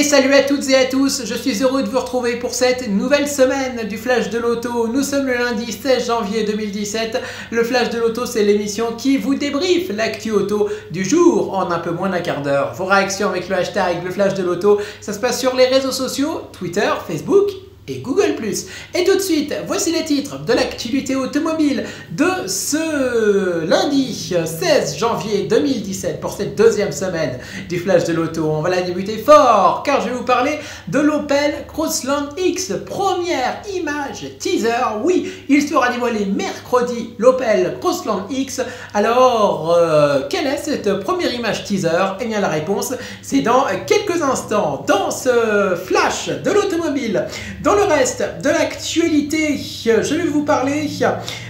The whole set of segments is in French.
Et salut à toutes et à tous, je suis heureux de vous retrouver pour cette nouvelle semaine du Flash de l'Auto. Nous sommes le lundi 16 janvier 2017. Le Flash de l'Auto, c'est l'émission qui vous débriefe l'actu auto du jour en un peu moins d'un quart d'heure. Vos réactions avec le hashtag le Flash de l'Auto, ça se passe sur les réseaux sociaux, Twitter, Facebook et Google+. Et tout de suite, voici les titres de l'actualité automobile de ce lundi 16 janvier 2017 pour cette deuxième semaine du Flash de l'Auto. On va la débuter fort car je vais vous parler de l'Opel Crossland X. Première image teaser, oui, il sera dévoilé mercredi, l'Opel Crossland X. Alors, quelle est cette première image teaser? Eh bien la réponse, c'est dans quelques instants, dans ce Flash de l'automobile. Dans le reste de l'actualité, je vais vous parler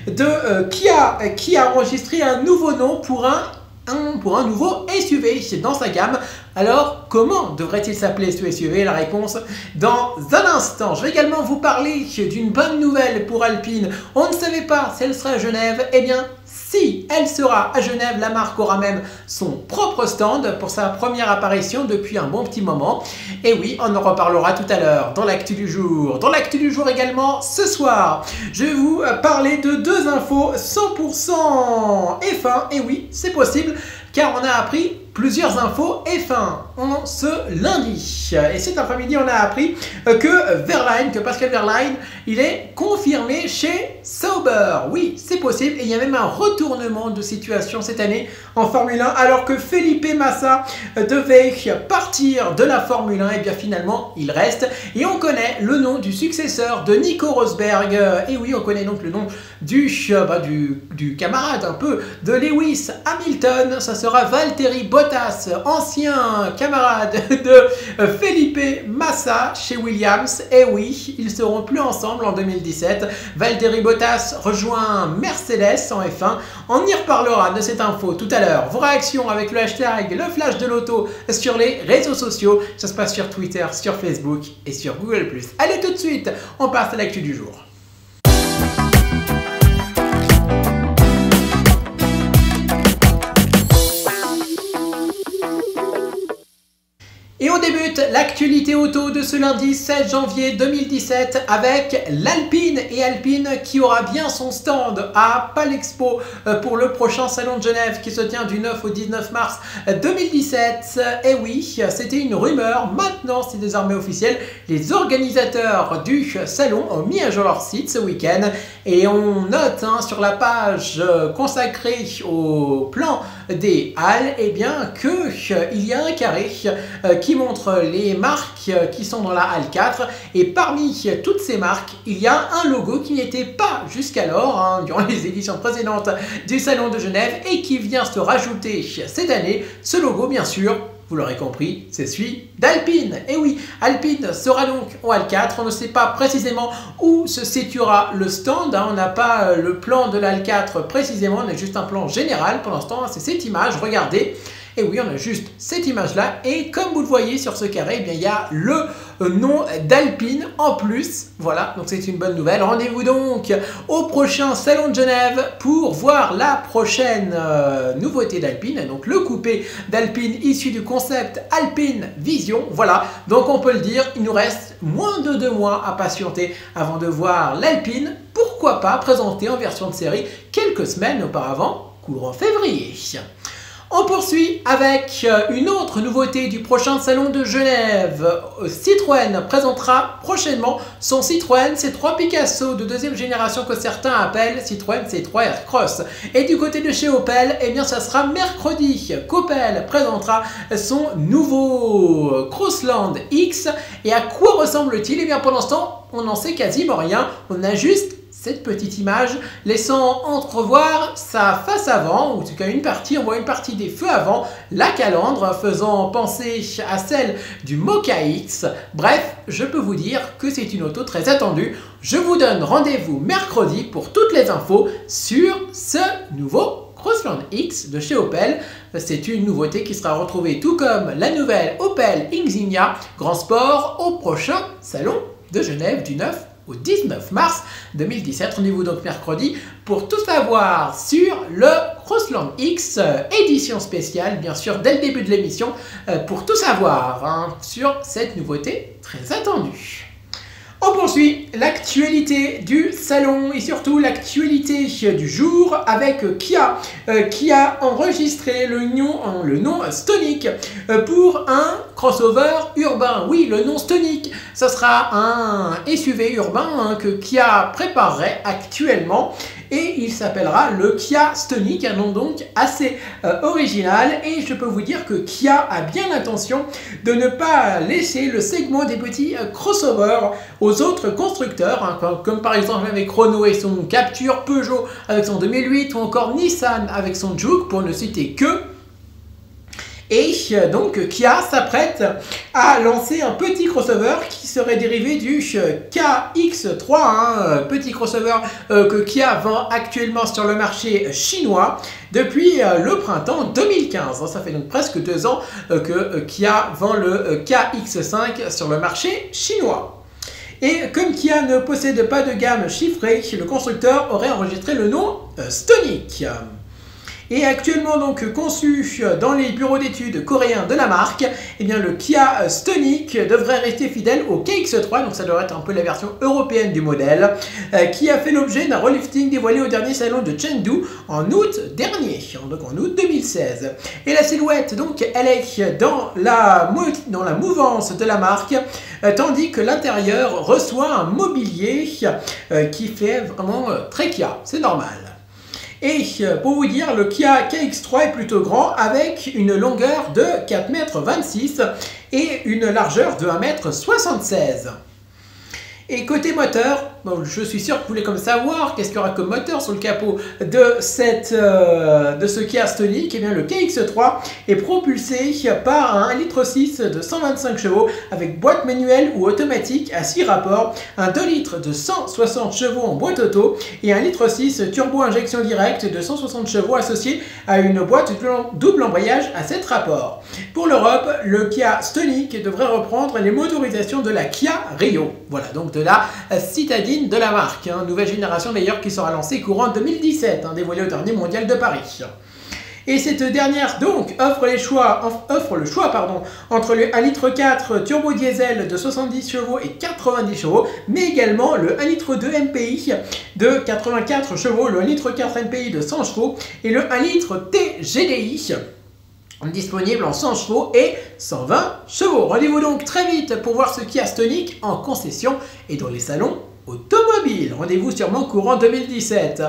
de Kia qui a enregistré un nouveau nom pour un nouveau SUV dans sa gamme. Alors, comment devrait-il s'appeler ce SUV? La réponse dans un instant. Je vais également vous parler d'une bonne nouvelle pour Alpine. On ne savait pas si elle serait à Genève. Eh bien, si elle sera à Genève, la marque aura même son propre stand pour sa première apparition depuis un bon petit moment. Et oui, on en reparlera tout à l'heure dans l'actu du jour. Dans l'actu du jour également, ce soir, je vais vous parler de deux infos 100% F1. Et oui, c'est possible car on a appris plusieurs infos F1 en ce lundi. Et cet après-midi, on a appris que Pascal Wehrlein, il est confirmé chez Sauber. Oui, c'est possible. Et il y a même un retournement de situation cette année en Formule 1, alors que Felipe Massa devait partir de la Formule 1. Et bien finalement, il reste. Et on connaît le nom du successeur de Nico Rosberg. Et oui, on connaît donc le nom du camarade un peu de Lewis Hamilton. Ça sera Valtteri Bottas, ancien camarade de Felipe Massa chez Williams. Et oui, ils seront plus ensemble en 2017. Valtteri Bottas rejoint Mercedes en F1. On y reparlera de cette info tout à l'heure. Vos réactions avec le hashtag le Flash de l'Auto sur les réseaux sociaux. Ça se passe sur Twitter, sur Facebook et sur Google+. Allez, tout de suite, on passe à l'actu du jour. Et on débute l'actualité auto de ce lundi 16 janvier 2017 avec l'Alpine. Et Alpine qui aura bien son stand à Palexpo pour le prochain salon de Genève qui se tient du 9 au 19 mars 2017. Et oui, c'était une rumeur, maintenant c'est désormais officiel. Les organisateurs du salon ont mis à jour leur site ce week-end. Et on note sur la page consacrée au plan des halles, eh bien qu'il y a un carré qui montre les marques qui sont dans la halle 4, et parmi toutes ces marques, il y a un logo qui n'était pas jusqu'alors, durant les éditions précédentes du Salon de Genève, et qui vient se rajouter cette année. Ce logo, bien sûr, vous l'aurez compris, c'est celui d'Alpine. Et oui, Alpine sera donc en halle 4. On ne sait pas précisément où se situera le stand. On n'a pas le plan de la halle 4 précisément. On a juste un plan général pour l'instant. C'est cette image, regardez. Et oui, on a juste cette image-là. Et comme vous le voyez sur ce carré, eh bien, il y a le nom d'Alpine en plus. Voilà, donc c'est une bonne nouvelle. Rendez-vous donc au prochain Salon de Genève pour voir la prochaine nouveauté d'Alpine. Donc le coupé d'Alpine issu du concept Alpine Vision. Voilà, donc on peut le dire, il nous reste moins de 2 mois à patienter avant de voir l'Alpine. Pourquoi pas présenter en version de série quelques semaines auparavant, courant février. On poursuit avec une autre nouveauté du prochain salon de Genève. Citroën présentera prochainement son Citroën C3 Picasso de deuxième génération que certains appellent Citroën C3 Aircross. Et du côté de chez Opel, eh bien ça sera mercredi qu'Opel présentera son nouveau Crossland X. Et à quoi ressemble-t-il? Eh bien pour l'instant, on n'en sait quasiment rien. On a juste cette petite image laissant entrevoir sa face avant, ou en tout cas une partie, on voit une partie des feux avant, la calandre faisant penser à celle du Mocha X. Bref, je peux vous dire que c'est une auto très attendue. Je vous donne rendez-vous mercredi pour toutes les infos sur ce nouveau Crossland X de chez Opel. C'est une nouveauté qui sera retrouvée tout comme la nouvelle Opel Insignia Grand Sport au prochain salon de Genève du 9 au 19 mars 2017. Rendez-vous donc mercredi pour tout savoir sur le Crossland X, édition spéciale, bien sûr, dès le début de l'émission, pour tout savoir sur cette nouveauté très attendue. On poursuit l'actualité du salon et surtout l'actualité du jour avec Kia qui a enregistré le nom Stonic pour un crossover urbain. Oui, le nom Stonic, ce sera un SUV urbain que Kia préparerait actuellement. Et il s'appellera le Kia Stonic, un nom donc assez original. Et je peux vous dire que Kia a bien l'intention de ne pas laisser le segment des petits crossovers aux autres constructeurs, comme par exemple avec Renault et son Captur, Peugeot avec son 2008 ou encore Nissan avec son Juke, pour ne citer que. Et donc Kia s'apprête à lancer un petit crossover qui serait dérivé du KX3, petit crossover que Kia vend actuellement sur le marché chinois depuis le printemps 2015. Ça fait donc presque 2 ans que Kia vend le KX5 sur le marché chinois. Et comme Kia ne possède pas de gamme chiffrée, le constructeur aurait enregistré le nom Stonic. Et actuellement donc conçu dans les bureaux d'études coréens de la marque, eh bien le Kia Stonic devrait rester fidèle au KX3, donc ça devrait être un peu la version européenne du modèle, qui a fait l'objet d'un relifting dévoilé au dernier salon de Chengdu en août dernier, donc en août 2016. Et la silhouette, donc, elle est dans la mouvance de la marque, tandis que l'intérieur reçoit un mobilier qui fait vraiment très Kia, c'est normal. Et pour vous dire, le Kia KX3 est plutôt grand avec une longueur de 4,26 m et une largeur de 1,76 m. Et côté moteur, bon, je suis sûr que vous voulez comme savoir qu'est-ce qu'il y aura comme moteur sur le capot de ce Kia Stonic. Eh bien, le KX3 est propulsé par un 1,6 L de 125 chevaux avec boîte manuelle ou automatique à 6 rapports, un 2 litres de 160 chevaux en boîte auto et un 1,6 L turbo injection directe de 160 chevaux associé à une boîte double embrayage à 7 rapports. Pour l'Europe, le Kia Stonic devrait reprendre les motorisations de la Kia Rio. Voilà, donc de la citadine de la marque, nouvelle génération d'ailleurs qui sera lancée courant 2017, dévoilée au dernier mondial de Paris. Et cette dernière donc offre le choix entre le 1,4 litre turbo diesel de 70 chevaux et 90 chevaux, mais également le 1,2 litre MPI de 84 chevaux, le 1,4 litre MPI de 100 chevaux et le 1 litre TGDI. Disponible en 100 chevaux et 120 chevaux. Rendez-vous donc très vite pour voir ce Kia Stonic en concession et dans les salons automobiles. Rendez-vous sûrement courant 2017.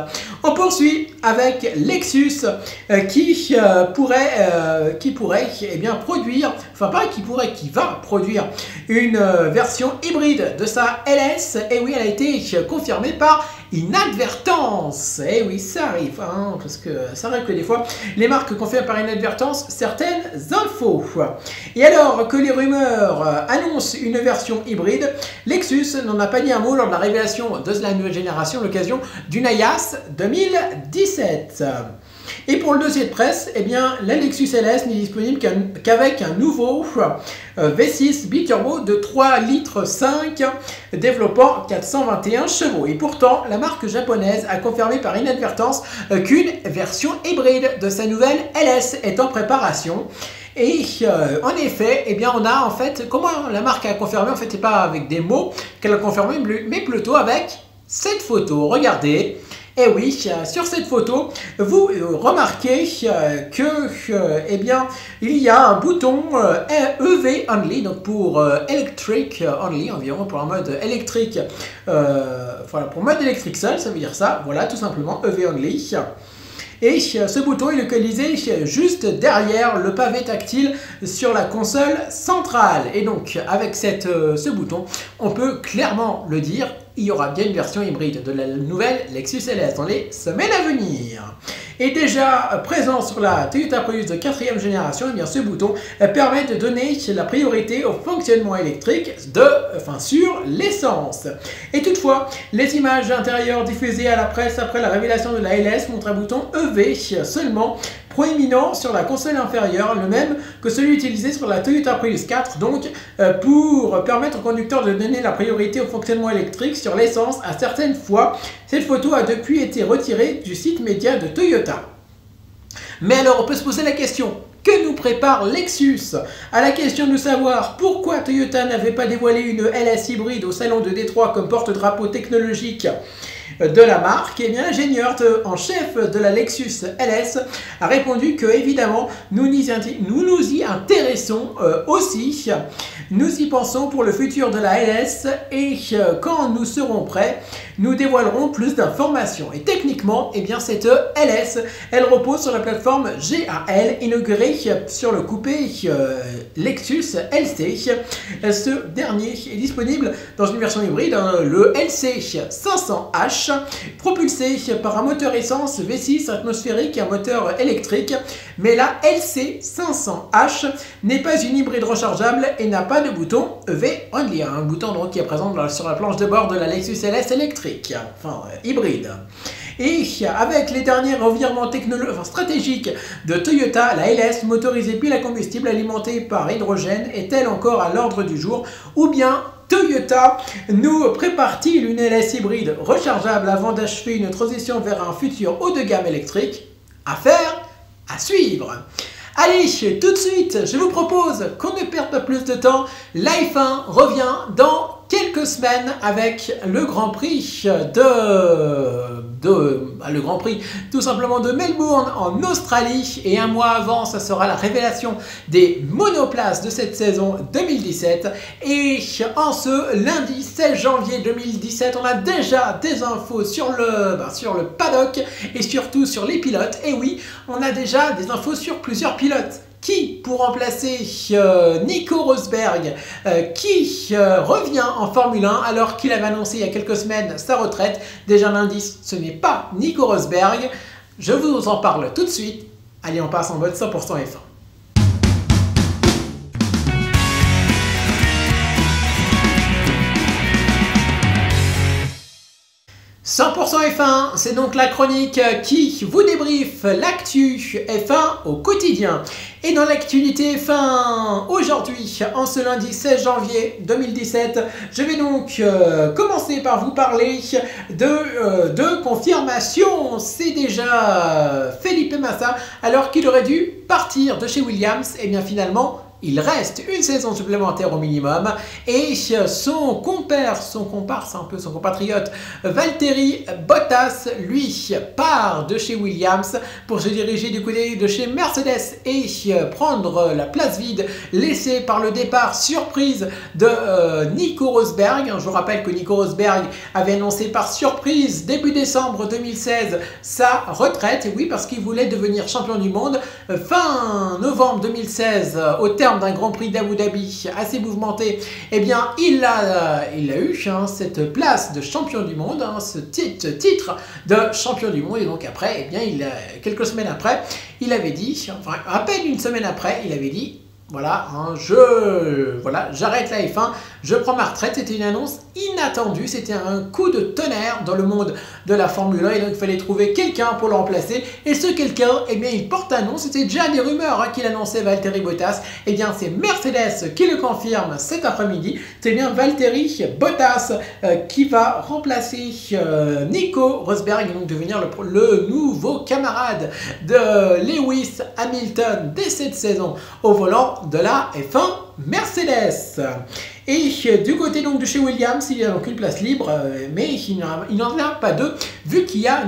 On poursuit avec Lexus qui va produire une version hybride de sa LS. Et oui, elle a été confirmée par inadvertance. Et oui, ça arrive, parce que ça arrive que des fois, les marques confirment par inadvertance certaines infos. Et alors que les rumeurs annoncent une version hybride, Lexus n'en a pas dit un mot lors de la révélation de la nouvelle génération à l'occasion du NAIAS 2017. Et pour le dossier de presse, eh bien, la Lexus LS n'est disponible qu'avec un nouveau V6 biturbo de 3,5 litres développant 421 chevaux. Et pourtant, la marque japonaise a confirmé par inadvertance qu'une version hybride de sa nouvelle LS est en préparation. Et en effet, eh bien, on a en fait, comment la marque a confirmé, en fait, c'est pas avec des mots qu'elle a confirmé, mais plutôt avec cette photo. Regardez. Et oui, sur cette photo, vous remarquez eh bien, il y a un bouton EV Only, donc pour Electric Only, environ pour un mode électrique, voilà, pour mode électrique seul, ça veut dire ça, voilà, tout simplement, EV Only. Et ce bouton est localisé juste derrière le pavé tactile sur la console centrale. Et donc, avec ce bouton, on peut clairement le dire, il y aura bien une version hybride de la nouvelle Lexus LS dans les semaines à venir. Et déjà présent sur la Toyota Prius de 4e génération, eh bien ce bouton permet de donner la priorité au fonctionnement électrique sur l'essence. Et toutefois, les images intérieures diffusées à la presse après la révélation de la LS montrent un bouton EV seulement proéminent sur la console inférieure, le même que celui utilisé sur la Toyota Prius 4, donc pour permettre au conducteur de donner la priorité au fonctionnement électrique sur l'essence à certaines fois. Cette photo a depuis été retirée du site média de Toyota. Mais alors on peut se poser la question, que nous prépare Lexus? À la question de savoir pourquoi Toyota n'avait pas dévoilé une LS hybride au salon de Détroit comme porte-drapeau technologique de la marque, eh bien l'ingénieur en chef de la Lexus LS a répondu que évidemment nous nous y intéressons aussi. Nous y pensons pour le futur de la LS et quand nous serons prêts, nous dévoilerons plus d'informations. Et techniquement, eh bien cette LS, elle repose sur la plateforme GAL inaugurée sur le coupé Lexus LC. Ce dernier est disponible dans une version hybride, le LC 500H, propulsé par un moteur essence V6 atmosphérique et un moteur électrique. Mais la LC 500H n'est pas une hybride rechargeable et n'a pas de bouton EV Only, un bouton donc qui est présent sur la planche de bord de la Lexus LS électrique, enfin hybride. Et avec les derniers revirements stratégiques de Toyota, la LS motorisée pile à combustible alimentée par hydrogène est-elle encore à l'ordre du jour, ou bien Toyota nous prépare-t-il une LS hybride rechargeable avant d'achever une transition vers un futur haut de gamme électrique? Affaire à suivre. Allez, tout de suite, je vous propose qu'on ne perde pas plus de temps. La F1 revient dans quelques semaines avec le Grand Prix le Grand Prix tout simplement de Melbourne en Australie, et un mois avant ça sera la révélation des monoplaces de cette saison 2017, et en ce lundi 16 janvier 2017 on a déjà des infos sur le paddock et surtout sur les pilotes. Et oui, on a déjà des infos sur plusieurs pilotes. Qui pour remplacer Nico Rosberg, qui revient en Formule 1 alors qu'il avait annoncé il y a quelques semaines sa retraite. Déjà un indice, ce n'est pas Nico Rosberg. Je vous en parle tout de suite. Allez, on passe en mode 100% F1. 100% F1, c'est donc la chronique qui vous débriefe l'actu F1 au quotidien. Et dans l'actualité F1, aujourd'hui, en ce lundi 16 janvier 2017, je vais donc commencer par vous parler de confirmation. C'est déjà Felipe Massa, alors qu'il aurait dû partir de chez Williams, et bien finalement, il reste une saison supplémentaire au minimum, et son comparse, un peu son compatriote, Valtteri Bottas, lui, part de chez Williams pour se diriger du côté de chez Mercedes et prendre la place vide laissée par le départ surprise de Nico Rosberg. Je vous rappelle que Nico Rosberg avait annoncé par surprise début décembre 2016 sa retraite, et oui, parce qu'il voulait devenir champion du monde fin novembre 2016 au terme d'un Grand Prix d'Abu Dhabi assez mouvementé. Eh bien il a eu cette place de champion du monde, ce titre de champion du monde, et donc après, eh bien quelques semaines après, il avait dit, enfin à peine une semaine après, il avait dit voilà, j'arrête la F1, je prends ma retraite. C'était une annonce inattendue, c'était un coup de tonnerre dans le monde de la Formule 1, et donc il fallait trouver quelqu'un pour le remplacer. Et ce quelqu'un, eh bien il porte un nom, c'était déjà des rumeurs qu'il annonçait Valtteri Bottas. Eh bien c'est Mercedes qui le confirme cet après-midi, c'est bien Valtteri Bottas qui va remplacer Nico Rosberg et donc devenir le nouveau camarade de Lewis Hamilton dès cette saison au volant de la F1 Mercedes. Et du côté donc de chez Williams, il y a donc une place libre, mais il n'en a pas deux, vu qu'il y a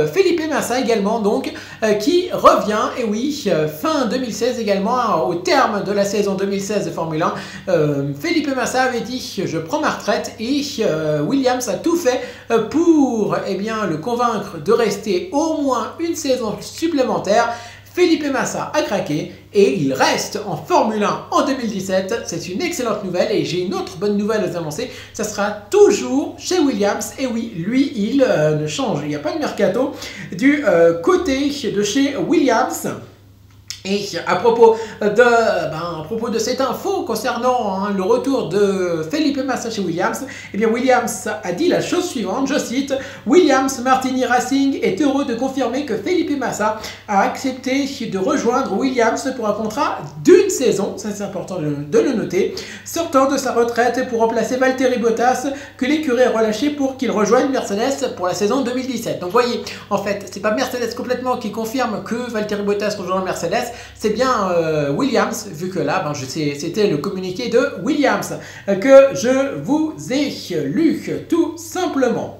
Felipe Massa également, donc qui revient. Et oui, fin 2016 également, au terme de la saison 2016 de Formule 1, Felipe Massa avait dit je prends ma retraite, et Williams a tout fait pour le convaincre de rester au moins une saison supplémentaire. Felipe Massa a craqué et il reste en Formule 1 en 2017. C'est une excellente nouvelle, et j'ai une autre bonne nouvelle à vous annoncer. Ça sera toujours chez Williams. Et oui, lui, il ne change. Il n'y a pas de mercato du côté de chez Williams. Et à propos de cette info concernant le retour de Felipe Massa chez Williams, eh bien Williams a dit la chose suivante, je cite: Williams Martini Racing est heureux de confirmer que Felipe Massa a accepté de rejoindre Williams pour un contrat d'une saison, ça c'est important de le noter, sortant de sa retraite pour remplacer Valtteri Bottas que l'écurie a relâché pour qu'il rejoigne Mercedes pour la saison 2017. Donc vous voyez, en fait, c'est pas Mercedes complètement qui confirme que Valtteri Bottas rejoint Mercedes, c'est bien Williams, vu que là, c'était le communiqué de Williams que je vous ai lu, tout simplement.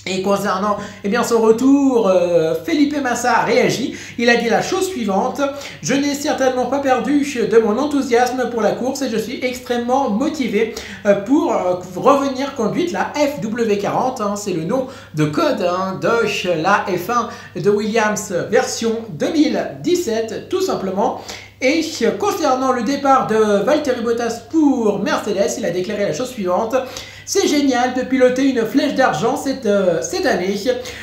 Et concernant son retour, Felipe Massa a réagi. Il a dit la chose suivante: je n'ai certainement pas perdu de mon enthousiasme pour la course et je suis extrêmement motivé pour revenir conduire la FW40. C'est le nom de code de la F1 de Williams version 2017, tout simplement. Et concernant le départ de Valtteri Bottas pour Mercedes, il a déclaré la chose suivante: c'est génial de piloter une flèche d'argent cette année.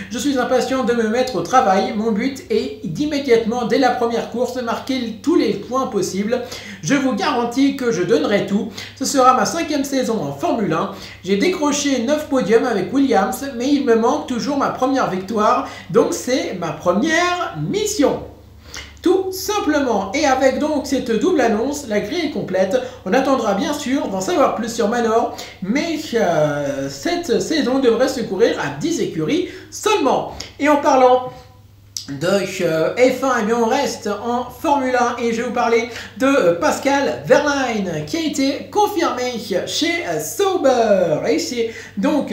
Je suis impatient de me mettre au travail. Mon but est d'immédiatement, dès la première course, marquer tous les points possibles. Je vous garantis que je donnerai tout. Ce sera ma 5e saison en Formule 1. J'ai décroché 9 podiums avec Williams, mais il me manque toujours ma première victoire. Donc c'est ma première mission. Tout simplement. Et avec donc cette double annonce, la grille est complète. On attendra bien sûr d'en savoir plus sur Manor, mais cette saison devrait se courir à 10 écuries seulement. Et en parlant de F1, on reste en Formule 1 et je vais vous parler de Pascal Wehrlein qui a été confirmé chez Sauber. Et c'est donc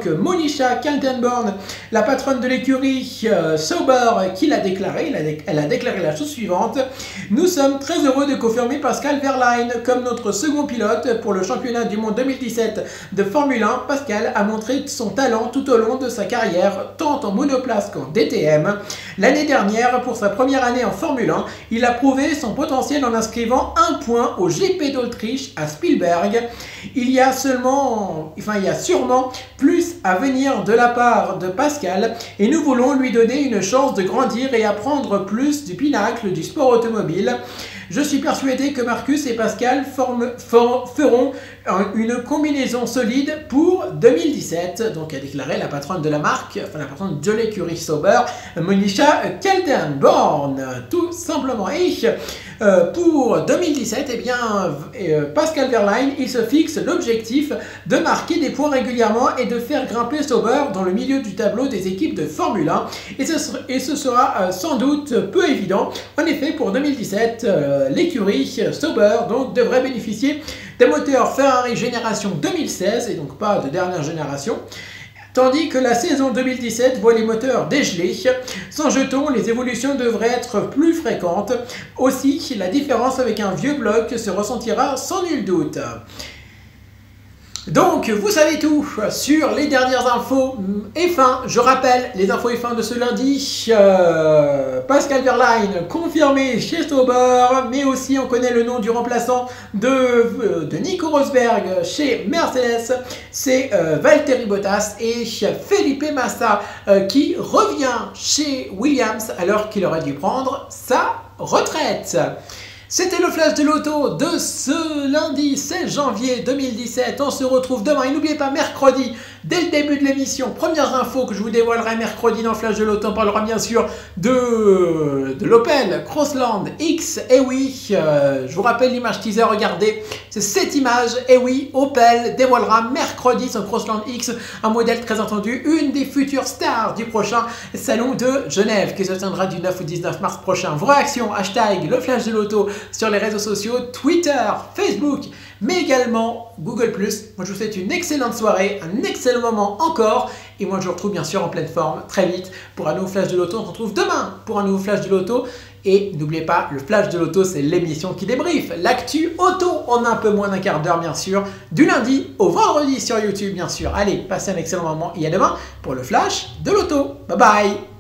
Monisha Kaltenborn, la patronne de l'écurie Sauber, qui l'a déclaré. Elle a déclaré la chose suivante: nous sommes très heureux de confirmer Pascal Wehrlein comme notre second pilote pour le championnat du monde 2017 de Formule 1. Pascal a montré son talent tout au long de sa carrière, tant en monoplace qu'en DTM. L'année dernière, pour sa première année en Formule 1, il a prouvé son potentiel en inscrivant un point au GP d'Autriche à Spielberg. Il y a sûrement plus à venir de la part de Pascal et nous voulons lui donner une chance de grandir et apprendre plus du pinacle du sport automobile. Je suis persuadé que Marcus et Pascal feront une combinaison solide pour 2017. Donc a déclaré la patronne de la marque, la patronne de l'écurie Sauber, Monisha Kaltenborn, tout simplement. Et pour 2017, Pascal Wehrlein, il se fixe l'objectif de marquer des points régulièrement et de faire grimper Sauber dans le milieu du tableau des équipes de Formule 1. Et ce sera sans doute peu évident. En effet, pour 2017, l'écurie Sauber devrait bénéficier des moteurs Ferrari génération 2016 et donc pas de dernière génération. Tandis que la saison 2017 voit les moteurs dégelés. Sans jetons, les évolutions devraient être plus fréquentes. Aussi, la différence avec un vieux bloc se ressentira sans nul doute. Donc, vous savez tout sur les dernières infos F1. Je rappelle les infos F1 de ce lundi. Pascal Wehrlein confirmé chez Sauber, mais aussi on connaît le nom du remplaçant de Nico Rosberg chez Mercedes. C'est Valtteri Bottas et Felipe Massa qui revient chez Williams alors qu'il aurait dû prendre sa retraite. C'était le flash de l'auto de ce lundi 16 janvier 2017. On se retrouve demain. Et n'oubliez pas, mercredi, dès le début de l'émission, premières infos que je vous dévoilerai mercredi dans le flash de l'auto. On parlera bien sûr de l'Opel Crossland X. Et oui, je vous rappelle l'image teaser, regardez, c'est cette image. Et oui, Opel dévoilera mercredi son Crossland X, un modèle très entendu, une des futures stars du prochain salon de Genève qui se tiendra du 9 au 19 mars prochain. Vos réactions, hashtag le flash de l'auto sur les réseaux sociaux, Twitter, Facebook, mais également Google+. Moi je vous souhaite une excellente soirée, un excellent moment encore, et moi je vous retrouve bien sûr en pleine forme très vite pour un nouveau flash de l'auto. On se retrouve demain pour un nouveau flash de l'auto, et n'oubliez pas, le flash de l'auto c'est l'émission qui débriefe l'actu auto en un peu moins d'un quart d'heure bien sûr, du lundi au vendredi sur YouTube bien sûr. Allez, passez un excellent moment et à demain pour le flash de l'auto. Bye bye.